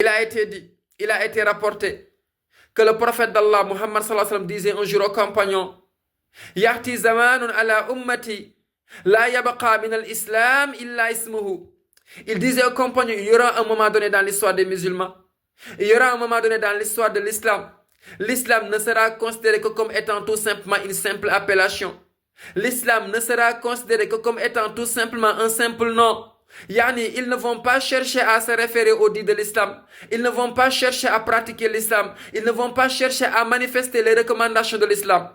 Il a été dit, il a été rapporté que le prophète d'Allah, Muhammad sallallahu alayhi wa sallam, disait un jour aux compagnons, Yahti zamanun ala ummati, la yabqa min al-islam illa ismuhu. Il disait aux compagnons, il y aura un moment donné dans l'histoire des musulmans, il y aura un moment donné dans l'histoire de l'islam. L'islam ne sera considéré que comme étant tout simplement une simple appellation. L'islam ne sera considéré que comme étant tout simplement un simple nom. Yani, ils ne vont pas chercher à se référer au dit de l'islam. Ils ne vont pas chercher à pratiquer l'islam. Ils ne vont pas chercher à manifester les recommandations de l'islam.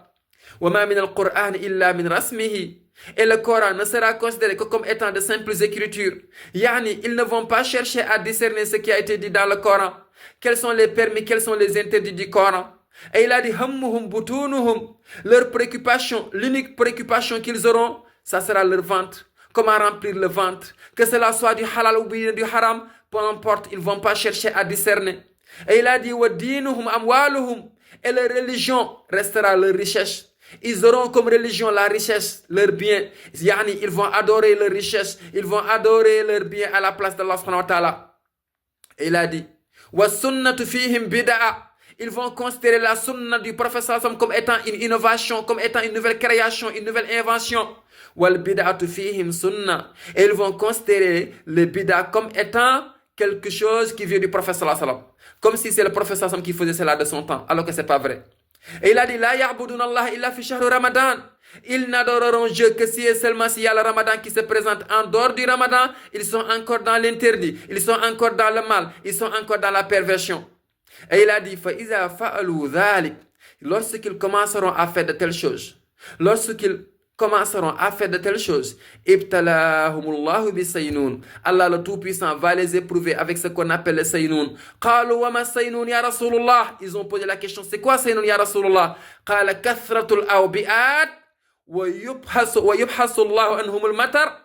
وَمَا مِنَ الْقُرْآنِ إِلَّا مِنْ رَسْمِهِ. Et le Coran ne sera considéré que comme étant de simples écritures. Yani, ils ne vont pas chercher à discerner ce qui a été dit dans le Coran. Quels sont les permis, quels sont les interdits du Coran. Et il a dit, hammuhum butunuhum. Leur préoccupation, l'unique préoccupation qu'ils auront, ça sera leur ventre. Comment remplir le ventre. Que cela soit du halal ou bien du haram, peu importe, ils ne vont pas chercher à discerner. Et il a dit, wa dinuhum amwaluhum. Et leur religion restera leur richesse. Ils auront comme religion la richesse, leur bien. Yani, ils vont adorer leur richesse. Ils vont adorer leur bien à la place d'Allah subhanahu wa ta'ala. Et il a dit, wa sunnatu fihim bid'a. Ils vont considérer la sunna du prophète comme étant une innovation, comme étant une nouvelle création, une nouvelle invention. Wal bid'atu fihim sunna. Et ils vont considérer le bid'a comme étant quelque chose qui vient du prophète comme si c'est le prophète qui faisait cela de son temps, alors que c'est pas vrai. Et il a dit, la ya'buduna Allah illa fi shahr Ramadan. Ils n'adoreront Dieu que si et seulement s'il y a le Ramadan qui se présente. En dehors du Ramadan, ils sont encore dans l'interdit, ils sont encore dans le mal, ils sont encore dans la perversion. Et il a dit, فَإِذَا فَعَلُوا ذَلِكَ. Lorsqu'ils commenceront à faire de telles choses, lorsqu'ils commenceront à faire de telles choses, ibtalahumullahu bisaynoun. Allah le Tout-Puissant va les éprouver avec ce qu'on appelle le saynoun. Qalu wa ma saynoun ya Rasulullah. Ils ont posé la question, c'est quoi saynoun ya Rasulullah? Qala kathratul awbi'at wa yubhasu Allahu anhumul matar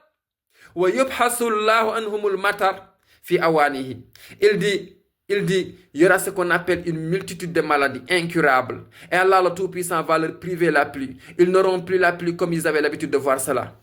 wa yubhasu Allahu anhumul matar fi awanihi. Il dit, il y aura ce qu'on appelle une multitude de maladies incurables. Et Allah le Tout-Puissant va leur priver la pluie. Ils n'auront plus la pluie comme ils avaient l'habitude de voir cela.